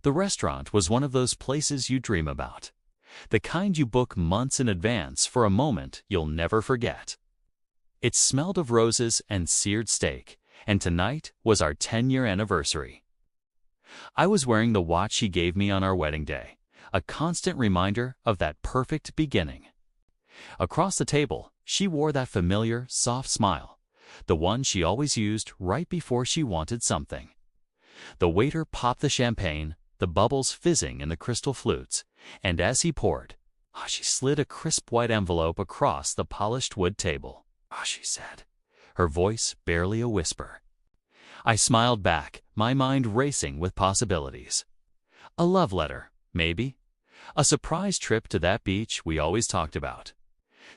The restaurant was one of those places you dream about. The kind you book months in advance for a moment you'll never forget. It smelled of roses and seared steak, and tonight was our 10-year anniversary. I was wearing the watch she gave me on our wedding day, a constant reminder of that perfect beginning. Across the table, she wore that familiar, soft smile, the one she always used right before she wanted something. The waiter popped the champagne, the bubbles fizzing in the crystal flutes, and as he poured, she slid a crisp white envelope across the polished wood table. She said, her voice barely a whisper. I smiled back, my mind racing with possibilities. A love letter, maybe. A surprise trip to that beach we always talked about.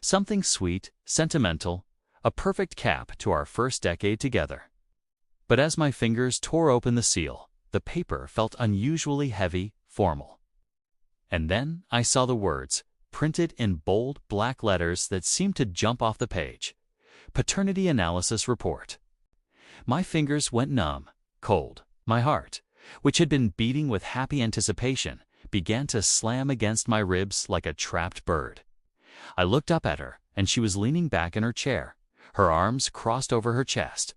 Something sweet, sentimental, a perfect cap to our first decade together. But as my fingers tore open the seal, the paper felt unusually heavy, formal. And then I saw the words, printed in bold black letters that seemed to jump off the page. Paternity Analysis Report. My fingers went numb, cold. My heart, which had been beating with happy anticipation, began to slam against my ribs like a trapped bird. I looked up at her, and she was leaning back in her chair, her arms crossed over her chest.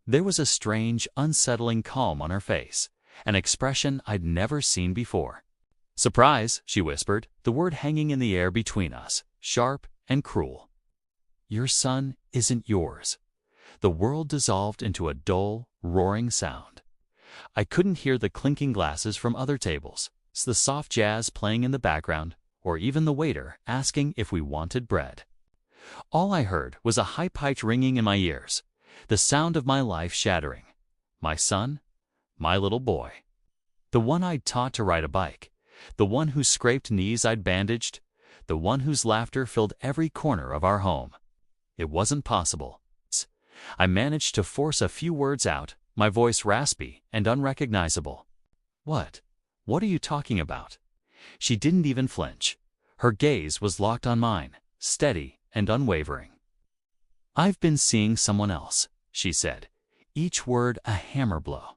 There was a strange, unsettling calm on her face, an expression I'd never seen before. Surprise, she whispered, the word hanging in the air between us, sharp and cruel. Your son isn't yours. The world dissolved into a dull, roaring sound. I couldn't hear the clinking glasses from other tables, the soft jazz playing in the background, or even the waiter asking if we wanted bread. All I heard was a high-pitched ringing in my ears, the sound of my life shattering. My son, my little boy. The one I'd taught to ride a bike, the one whose scraped knees I'd bandaged, the one whose laughter filled every corner of our home. It wasn't possible. I managed to force a few words out, my voice raspy and unrecognizable. What are you talking about? She didn't even flinch. Her gaze was locked on mine, steady and unwavering. I've been seeing someone else, she said, each word a hammer blow.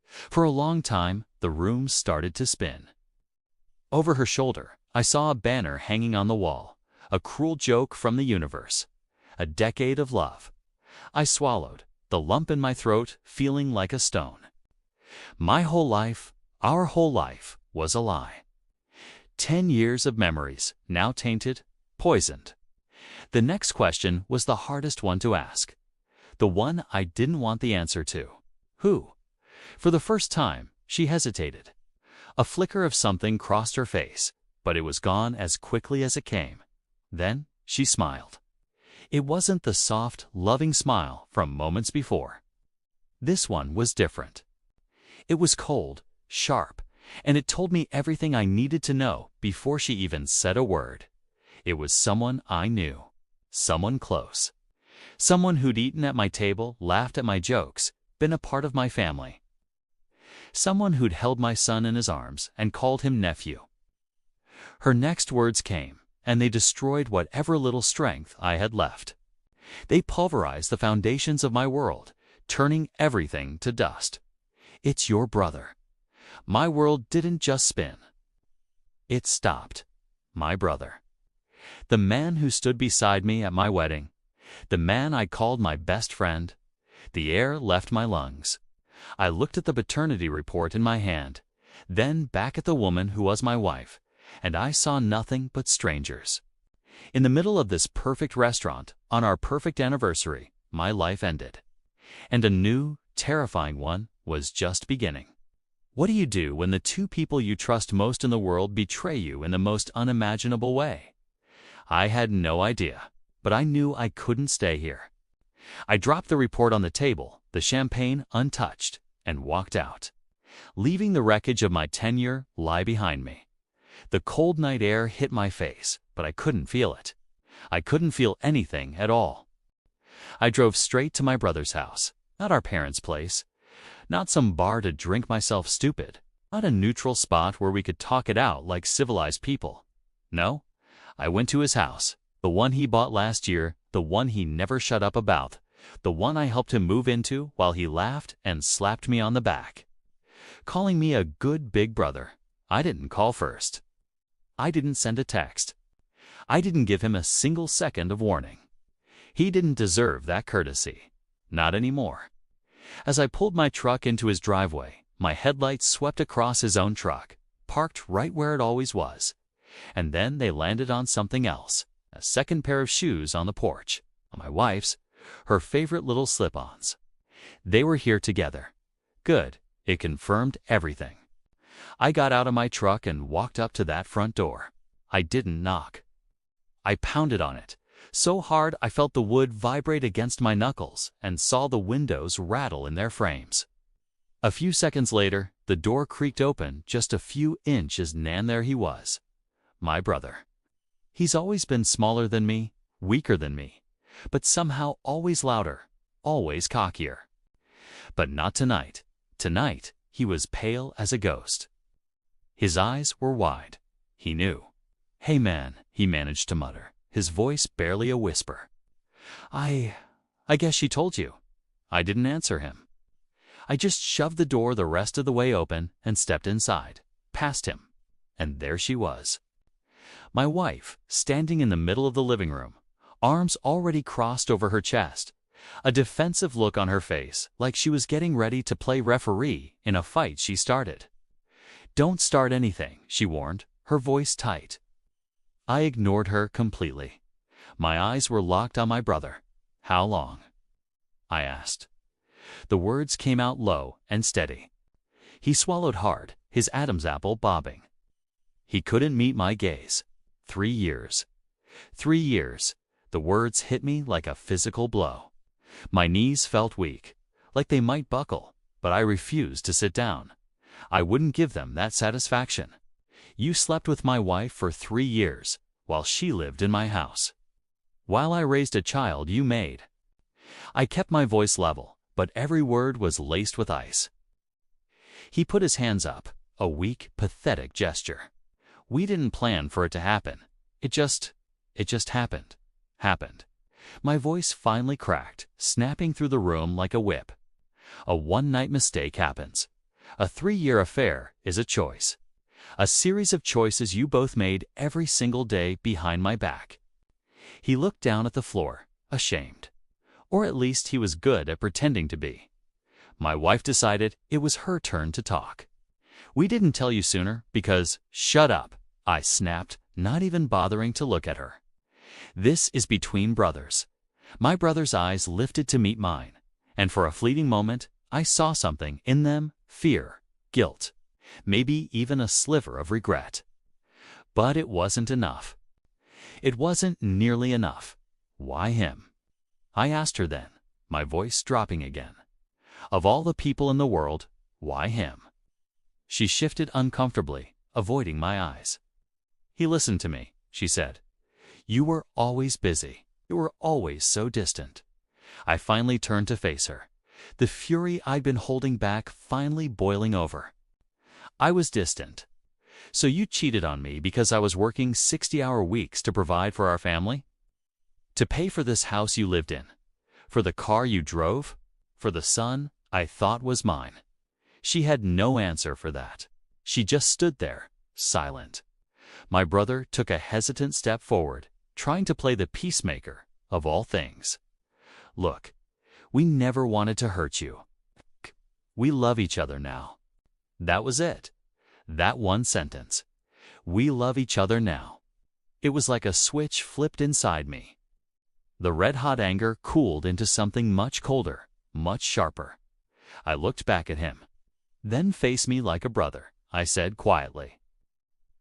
For a long time, the room started to spin. Over her shoulder, I saw a banner hanging on the wall, a cruel joke from the universe, a decade of love. I swallowed, the lump in my throat feeling like a stone. My whole life, our whole life, was a lie. 10 years of memories, now tainted, poisoned. The next question was the hardest one to ask. The one I didn't want the answer to. Who? For the first time, she hesitated. A flicker of something crossed her face, but it was gone as quickly as it came. Then she smiled. It wasn't the soft, loving smile from moments before. This one was different. It was cold, sharp, and it told me everything I needed to know before she even said a word. It was someone I knew, someone close, someone who'd eaten at my table, laughed at my jokes, been a part of my family. Someone who'd held my son in his arms and called him nephew. Her next words came, and they destroyed whatever little strength I had left. They pulverized the foundations of my world, turning everything to dust. It's your brother. My world didn't just spin. It stopped. My brother. The man who stood beside me at my wedding. The man I called my best friend. The air left my lungs. I looked at the paternity report in my hand, then back at the woman who was my wife, and I saw nothing but strangers. In the middle of this perfect restaurant, on our perfect anniversary, my life ended. And a new, terrifying one was just beginning. What do you do when the two people you trust most in the world betray you in the most unimaginable way? I had no idea, but I knew I couldn't stay here. I dropped the report on the table, the champagne untouched, and walked out, leaving the wreckage of my tenure lie behind me. The cold night air hit my face, but I couldn't feel it. I couldn't feel anything at all. I drove straight to my brother's house, not our parents' place, not some bar to drink myself stupid, not a neutral spot where we could talk it out like civilized people. No, I went to his house, the one he bought last year, the one he never shut up about, the one I helped him move into while he laughed and slapped me on the back. calling me a good big brother. I didn't call first. I didn't send a text. I didn't give him a single second of warning. He didn't deserve that courtesy. Not anymore. As I pulled my truck into his driveway, my headlights swept across his own truck, parked right where it always was. And then they landed on something else, a second pair of shoes on the porch, my wife's, her favorite little slip-ons. They were here together. Good. It confirmed everything. I got out of my truck and walked up to that front door. I didn't knock. I pounded on it, so hard I felt the wood vibrate against my knuckles and saw the windows rattle in their frames. A few seconds later, the door creaked open just a few inches, and there he was, my brother. He's always been smaller than me, weaker than me, but somehow always louder, always cockier. But not tonight. Tonight, he was pale as a ghost. His eyes were wide. He knew. "Hey man," he managed to mutter, his voice barely a whisper. I guess she told you." I didn't answer him. I just shoved the door the rest of the way open and stepped inside, past him. And there she was. My wife, standing in the middle of the living room, arms already crossed over her chest, a defensive look on her face, like she was getting ready to play referee in a fight she started. "Don't start anything," she warned, her voice tight. I ignored her completely. My eyes were locked on my brother. "How long?" I asked. The words came out low and steady. He swallowed hard, his Adam's apple bobbing. He couldn't meet my gaze. 3 years. 3 years. The words hit me like a physical blow. My knees felt weak, like they might buckle, but I refused to sit down. I wouldn't give them that satisfaction. You slept with my wife for 3 years, while she lived in my house. While I raised a child you made. I kept my voice level, but every word was laced with ice. He put his hands up, a weak, pathetic gesture. We didn't plan for it to happen. It just happened. My voice finally cracked, snapping through the room like a whip. A one-night mistake happens. A 3-year affair is a choice. A series of choices you both made every single day behind my back. He looked down at the floor, ashamed. Or at least he was good at pretending to be. My wife decided it was her turn to talk. "We didn't tell you sooner because—" "Shut up," I snapped, not even bothering to look at her. "This is between brothers." My brother's eyes lifted to meet mine, and for a fleeting moment, I saw something in them: fear, guilt, maybe even a sliver of regret. But it wasn't enough. It wasn't nearly enough. Why him? I asked her then, my voice dropping again. Of all the people in the world, why him? She shifted uncomfortably, avoiding my eyes. "He listened to me," she said. "You were always busy. You were always so distant." I finally turned to face her, the fury I'd been holding back finally boiling over. "I was distant. So you cheated on me because I was working 60-hour weeks to provide for our family? To pay for this house you lived in? For the car you drove? For the son I thought was mine?" She had no answer for that. She just stood there, silent. My brother took a hesitant step forward, trying to play the peacemaker, of all things. "Look, we never wanted to hurt you. We love each other now." That was it. That one sentence. We love each other now. It was like a switch flipped inside me. The red-hot anger cooled into something much colder, much sharper. I looked back at him. "Then face me like a brother," I said quietly.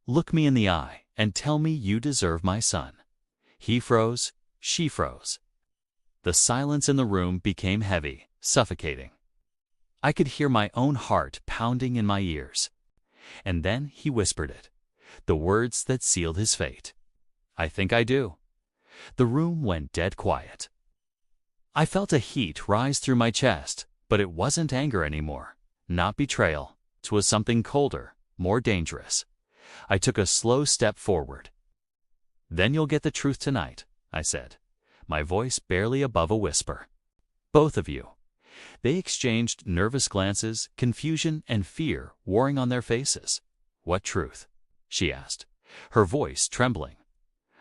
"Look me in the eye and tell me you deserve my son." He froze. She froze. The silence in the room became heavy, suffocating. I could hear my own heart pounding in my ears. And then he whispered it, the words that sealed his fate. "I think I do." The room went dead quiet. I felt a heat rise through my chest, but it wasn't anger anymore, not betrayal. It was something colder, more dangerous. I took a slow step forward. "Then you'll get the truth tonight," I said, my voice barely above a whisper. "Both of you. They exchanged nervous glances, confusion and fear warring on their faces. "What truth?" she asked, her voice trembling.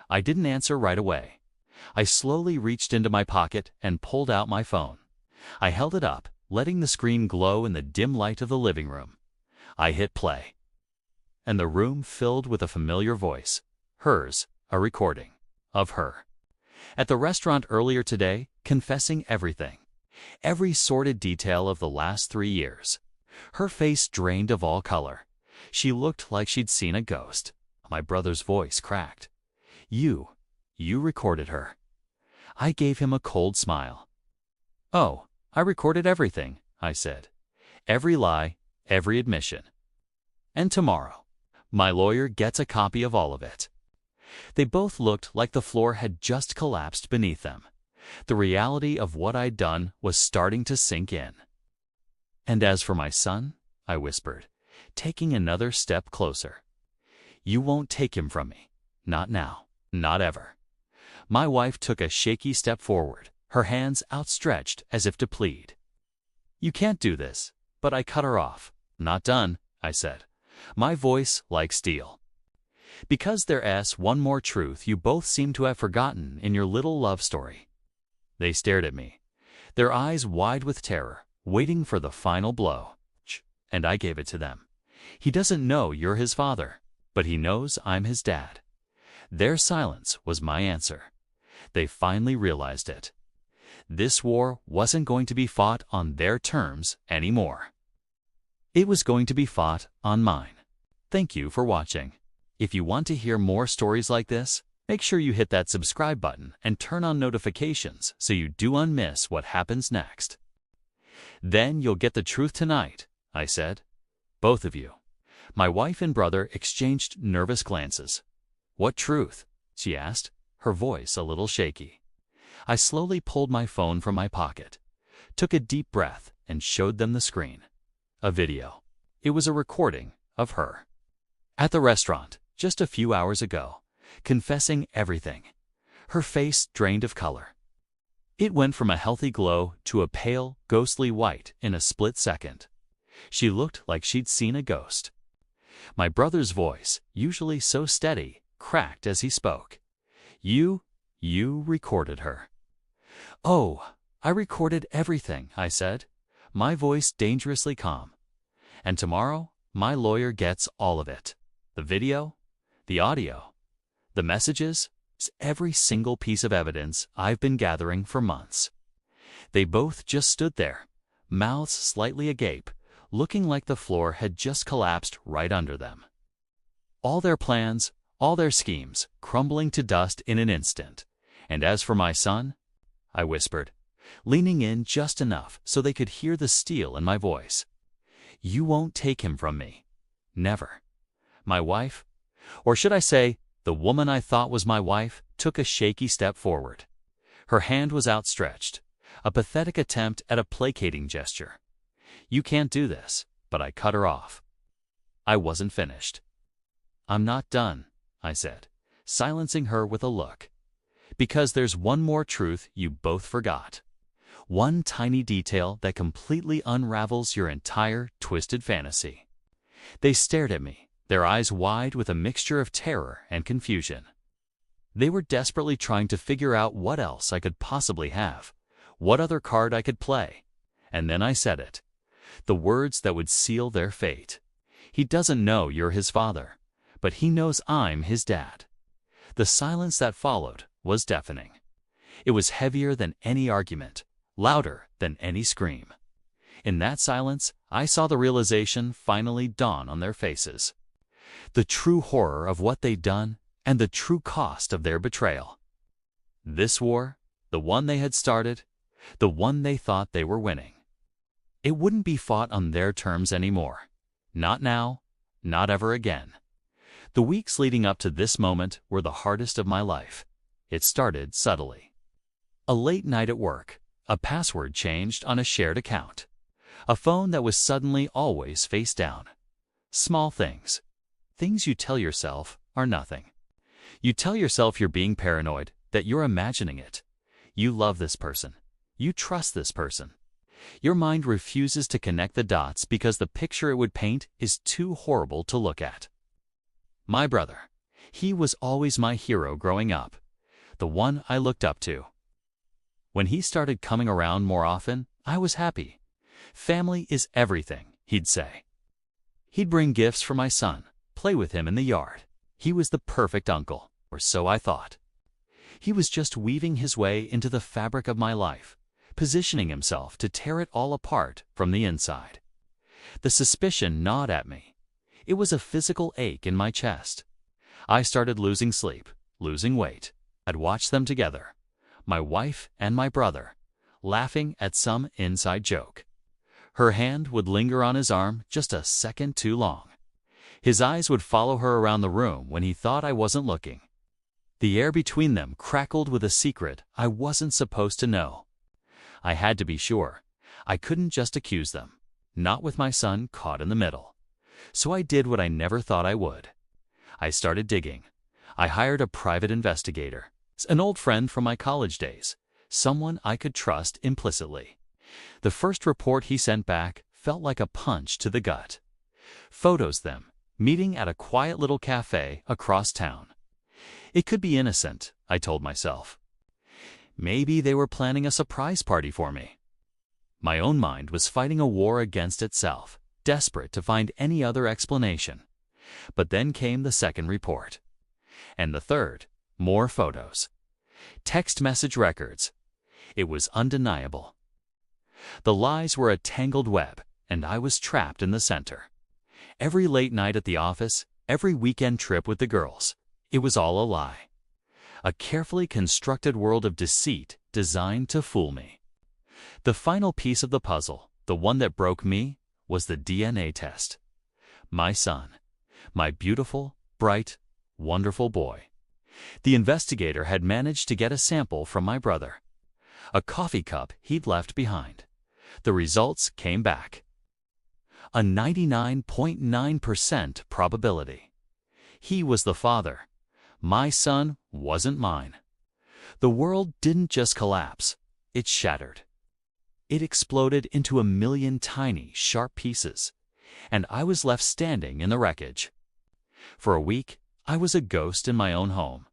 I didn't answer right away. I slowly reached into my pocket and pulled out my phone. I held it up, letting the screen glow in the dim light of the living room. I hit play. And the room filled with a familiar voice. Hers, a recording. Of her. At the restaurant earlier today, confessing everything. Every sordid detail of the last 3 years. Her face drained of all color. She looked like she'd seen a ghost. My brother's voice cracked. You recorded her." I gave him a cold smile. "Oh, I recorded everything," I said. "Every lie, every admission. And tomorrow, my lawyer gets a copy of all of it." They both looked like the floor had just collapsed beneath them. The reality of what I'd done was starting to sink in. "And as for my son," I whispered, taking another step closer. "You won't take him from me. Not now. Not ever." My wife took a shaky step forward, her hands outstretched as if to plead. "You can't do this," but I cut her off. "Not done," I said, my voice like steel. "Because there's one more truth you both seem to have forgotten in your little love story." They stared at me, their eyes wide with terror, waiting for the final blow. And I gave it to them. "He doesn't know you're his father, but he knows I'm his dad." Their silence was my answer. They finally realized it. This war wasn't going to be fought on their terms anymore. It was going to be fought on mine. Thank you for watching. If you want to hear more stories like this, make sure you hit that subscribe button and turn on notifications so you don't miss what happens next. "Then you'll get the truth tonight," I said. "Both of you." My wife and brother exchanged nervous glances. "What truth?" she asked, her voice a little shaky. I slowly pulled my phone from my pocket, took a deep breath, and showed them the screen. A video. It was a recording of her. At the restaurant, just a few hours ago, confessing everything. Her face drained of color. It went from a healthy glow to a pale, ghostly white in a split second. She looked like she'd seen a ghost. My brother's voice, usually so steady, cracked as he spoke. You recorded her." "Oh, I recorded everything," I said, my voice dangerously calm. "And tomorrow, my lawyer gets all of it. The video, the audio, the messages, every single piece of evidence I've been gathering for months." They both just stood there, mouths slightly agape, looking like the floor had just collapsed right under them. All their plans, all their schemes, crumbling to dust in an instant. "And as for my son," I whispered, leaning in just enough so they could hear the steel in my voice. "You won't take him from me. Never." My wife, or should I say, the woman I thought was my wife, took a shaky step forward. Her hand was outstretched, a pathetic attempt at a placating gesture. "You can't do this," but I cut her off. I wasn't finished. "I'm not done," I said, silencing her with a look. "Because there's one more truth you both forgot. One tiny detail that completely unravels your entire twisted fantasy." They stared at me, their eyes wide with a mixture of terror and confusion. They were desperately trying to figure out what else I could possibly have, what other card I could play. And then I said it. The words that would seal their fate. "He doesn't know you're his father, but he knows I'm his dad." The silence that followed was deafening. It was heavier than any argument, louder than any scream. In that silence, I saw the realization finally dawn on their faces. The true horror of what they'd done and the true cost of their betrayal. This war, the one they had started, the one they thought they were winning. It wouldn't be fought on their terms anymore. Not now, not ever again. The weeks leading up to this moment were the hardest of my life. It started subtly. A late night at work, a password changed on a shared account, a phone that was suddenly always face down. Small things. Things you tell yourself are nothing. You tell yourself you're being paranoid, that you're imagining it. You love this person. You trust this person. Your mind refuses to connect the dots because the picture it would paint is too horrible to look at. My brother. He was always my hero growing up, the one I looked up to. When he started coming around more often, I was happy. Family is everything, he'd say. He'd bring gifts for my son, play with him in the yard. He was the perfect uncle, or so I thought. He was just weaving his way into the fabric of my life, positioning himself to tear it all apart from the inside. The suspicion gnawed at me. It was a physical ache in my chest. I started losing sleep, losing weight. I'd watch them together, my wife and my brother, laughing at some inside joke. Her hand would linger on his arm just a second too long. His eyes would follow her around the room when he thought I wasn't looking. The air between them crackled with a secret I wasn't supposed to know. I had to be sure. I couldn't just accuse them, not with my son caught in the middle. So I did what I never thought I would. I started digging. I hired a private investigator, an old friend from my college days, someone I could trust implicitly. The first report he sent back felt like a punch to the gut. Photos them, meeting at a quiet little cafe across town. It could be innocent, I told myself. Maybe they were planning a surprise party for me. My own mind was fighting a war against itself, desperate to find any other explanation. But then came the second report. And the third, more photos. Text message records. It was undeniable. The lies were a tangled web, and I was trapped in the center. Every late night at the office, every weekend trip with the girls, it was all a lie. A carefully constructed world of deceit designed to fool me. The final piece of the puzzle, the one that broke me, was the DNA test. My son. My beautiful, bright, wonderful boy. The investigator had managed to get a sample from my brother. A coffee cup he'd left behind. The results came back. A 99.9% probability. He was the father. My son wasn't mine. The world didn't just collapse, it shattered. It exploded into a million tiny, sharp pieces, and I was left standing in the wreckage. For a week, I was a ghost in my own home.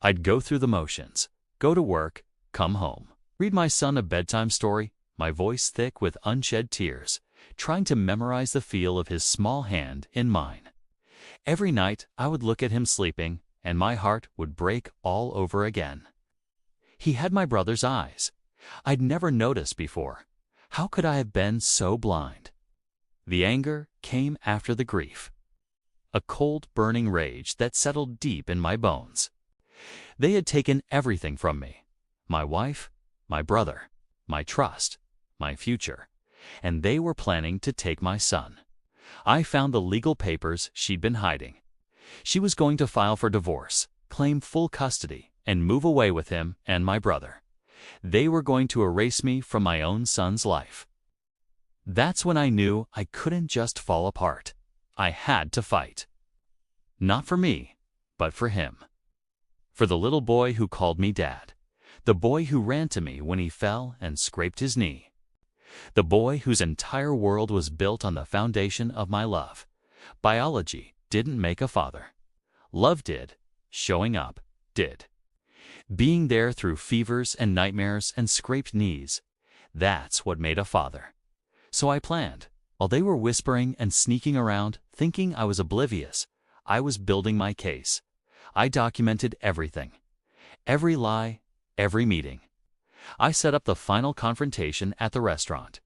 I'd go through the motions, go to work, come home, read my son a bedtime story, my voice thick with unshed tears, trying to memorize the feel of his small hand in mine. Every night, I would look at him sleeping, and my heart would break all over again. He had my brother's eyes. I'd never noticed before. How could I have been so blind? The anger came after the grief. A cold, burning rage that settled deep in my bones. They had taken everything from me. My wife, my brother, my trust, my future. And they were planning to take my son. I found the legal papers she'd been hiding. She was going to file for divorce, claim full custody, and move away with him and my brother. They were going to erase me from my own son's life. That's when I knew I couldn't just fall apart. I had to fight. Not for me, but for him. For the little boy who called me dad. The boy who ran to me when he fell and scraped his knee. The boy whose entire world was built on the foundation of my love. Biology didn't make a father. Love did. Showing up did. Being there through fevers and nightmares and scraped knees, that's what made a father. So I planned. While they were whispering and sneaking around, thinking I was oblivious, I was building my case. I documented everything. Every lie, every meeting. I set up the final confrontation at the restaurant.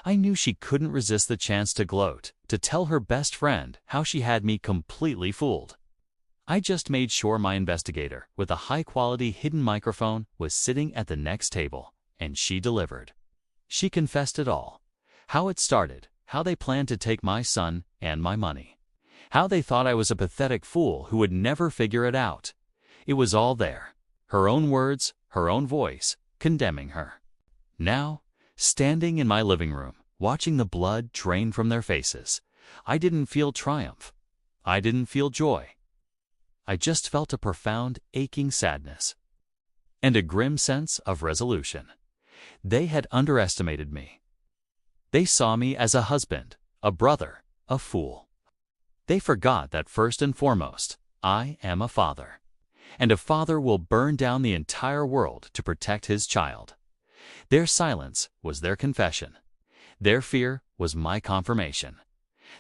I knew she couldn't resist the chance to gloat, to tell her best friend how she had me completely fooled. I just made sure my investigator, with a high-quality hidden microphone, was sitting at the next table, and she delivered. She confessed it all. How it started, how they planned to take my son and my money. How they thought I was a pathetic fool who would never figure it out. It was all there. Her own words, her own voice, condemning her. Now, standing in my living room, watching the blood drain from their faces, I didn't feel triumph. I didn't feel joy. I just felt a profound, aching sadness. And a grim sense of resolution. They had underestimated me. They saw me as a husband, a brother, a fool. They forgot that first and foremost, I am a father. And a father will burn down the entire world to protect his child. Their silence was their confession. Their fear was my confirmation.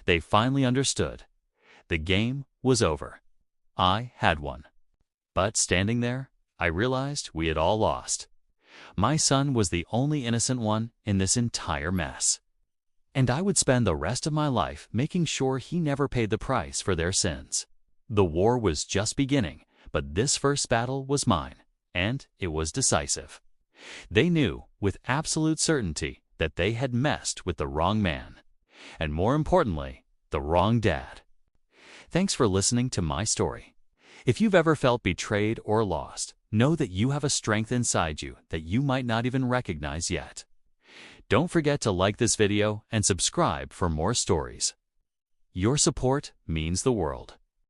They finally understood. The game was over. I had won. But standing there, I realized we had all lost. My son was the only innocent one in this entire mess. And I would spend the rest of my life making sure he never paid the price for their sins. The war was just beginning, but this first battle was mine, and it was decisive. They knew with absolute certainty that they had messed with the wrong man, and more importantly, the wrong dad. Thanks for listening to my story. If you've ever felt betrayed or lost, know that you have a strength inside you that you might not even recognize yet. Don't forget to like this video and subscribe for more stories. Your support means the world.